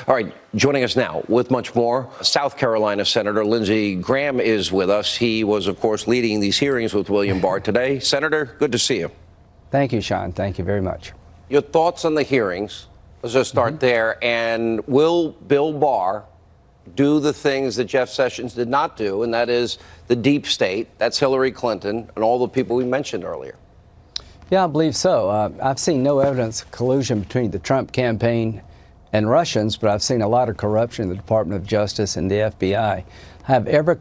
All right, joining us now with much more, South Carolina Senator Lindsey Graham is with us. He was, of course, leading these hearings with William Barr today. Senator, good to see you. Thank you, Sean. Thank you very much. Your thoughts on the hearings? Let's just start there. And will Bill Barr do the things that Jeff Sessions did not do, and that is the deep state, that's Hillary Clinton, and all the people we mentioned earlier? Yeah, I believe so. I've seen no evidence of collusion between the Trump campaign and Russians, but I've seen a lot of corruption in the Department of Justice and the FBI. I have every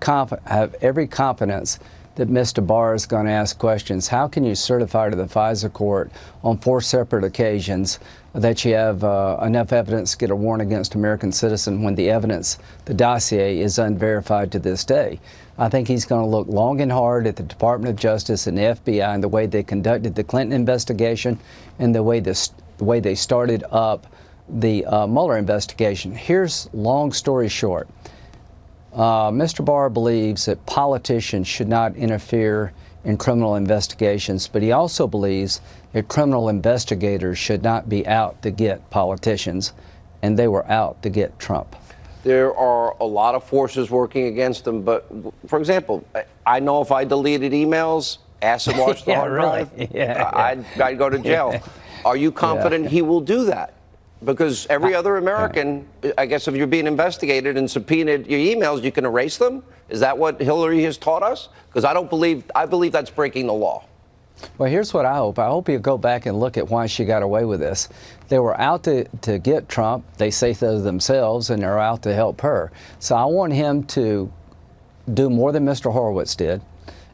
confidence that Mr. Barr is going to ask questions. How can you certify to the FISA court on 4 separate occasions that you have enough evidence to get a warrant against American citizen when the evidence, the dossier, is unverified to this day? I think he's going to look long and hard at the Department of Justice and the FBI and the way they conducted the Clinton investigation and the way they started up the Mueller investigation. Here's long story short. Mr. Barr believes that politicians should not interfere in criminal investigations, but he also believes that criminal investigators should not be out to get politicians, and they were out to get Trump. There are a lot of forces working against them, but, for example, I know if I deleted emails, acid washed the hard drive, I'd go to jail. Are you confident he will do that? Because every other American, I guess if you're being investigated and subpoenaed your emails, you can erase them? Is that what Hillary has taught us? Because I believe that's breaking the law. Well, here's what I hope. I hope you go back and look at why she got away with this. They were out to get Trump. They say so themselves, and they're out to help her. So I want him to do more than Mr. Horowitz did,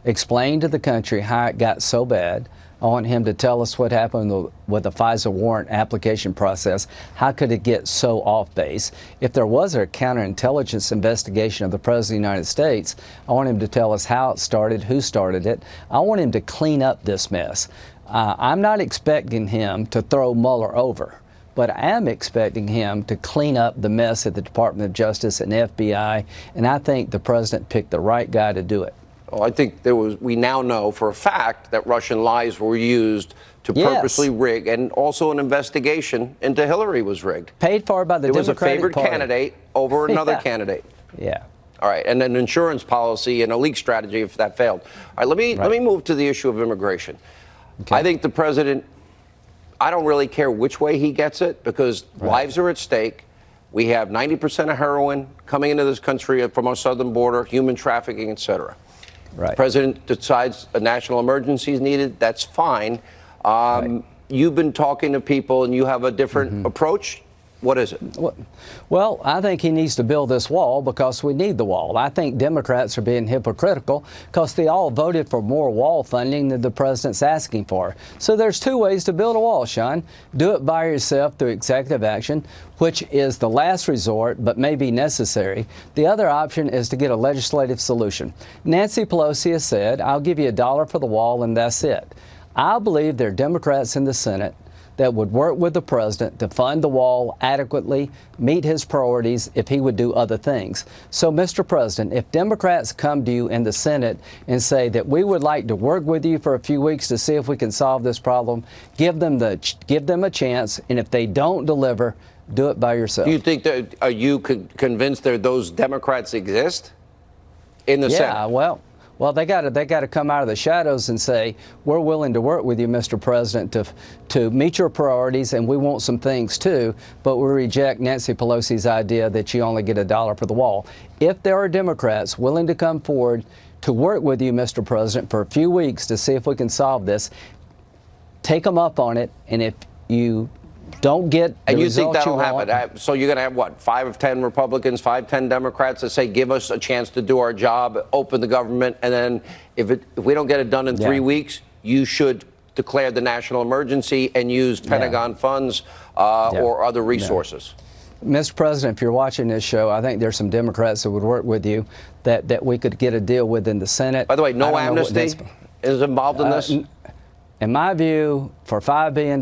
explain to the country how it got so bad. I want him to tell us what happened with the FISA warrant application process. How could it get so off base? If there was a counterintelligence investigation of the President of the United States, I want him to tell us how it started, who started it. I want him to clean up this mess. I'm not expecting him to throw Mueller over, but I am expecting him to clean up the mess at the Department of Justice and FBI, and I think the President picked the right guy to do it. Well, I think we now know for a fact that Russian lies were used to purposely rig, and also an investigation into Hillary was rigged. Paid for by the Democratic Party. It was a favored candidate over another candidate. Yeah. All right, and an insurance policy and a leak strategy if that failed. All right, let me move to the issue of immigration. Okay. I think the president, I don't really care which way he gets it, because lives are at stake. We have 90% of heroin coming into this country from our southern border, human trafficking, et cetera. The president decides a national emergency is needed. That's fine. You've been talking to people, and you have a different approach. What is it? Well, I think he needs to build this wall because we need the wall. I think Democrats are being hypocritical because they all voted for more wall funding than the president's asking for. So there's 2 ways to build a wall, Sean. Do it by yourself through executive action, which is the last resort but may be necessary. The other option is to get a legislative solution. Nancy Pelosi has said, I'll give you $1 for the wall and that's it. I believe there are Democrats in the Senate that would work with the president to fund the wall adequately, meet his priorities if he would do other things. So, Mr. President, if Democrats come to you in the Senate and say that we would like to work with you for a few weeks to see if we can solve this problem, give them a chance, and if they don't deliver, do it by yourself. Do you think that, are you convinced that those Democrats exist in the Senate? Yeah, well, they got to come out of the shadows and say, we're willing to work with you, Mr. President, to meet your priorities, and we want some things too, but we reject Nancy Pelosi's idea that you only get $1 for the wall. If there are Democrats willing to come forward to work with you, Mr. President, for a few weeks to see if we can solve this, take them up on it, and if you don't get the and you think results that'll happen? So you're going to have, what, 5 of 10 Republicans, 5, 10 Democrats that say, give us a chance to do our job, open the government, and then if we don't get it done in 3 weeks, you should declare the national emergency and use Pentagon funds or other resources. Mr. President, if you're watching this show, I think there's some Democrats that would work with you that we could get a deal with in the Senate. By the way, no amnesty is involved in this? In my view, for $5 billion,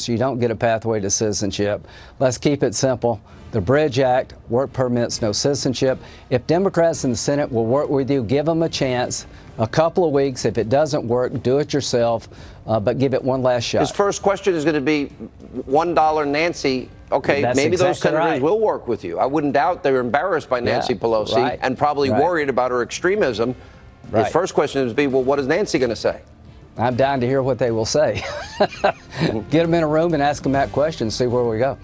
you don't get a pathway to citizenship. Let's keep it simple. The Bridge Act, work permits, no citizenship. If Democrats in the Senate will work with you, give them a chance, a couple of weeks. If it doesn't work, do it yourself, but give it one last shot. His first question is going to be $1 Nancy Okay, That's maybe those exactly senators right. will work with you. I wouldn't doubt they're embarrassed by Nancy Pelosi right, and probably right. worried about her extremism. Right. His first question would be, well, what is Nancy going to say? I'm dying to hear what they will say. Get them in a room and ask them that question, see where we go.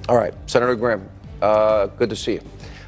All right, Senator Graham, good to see you.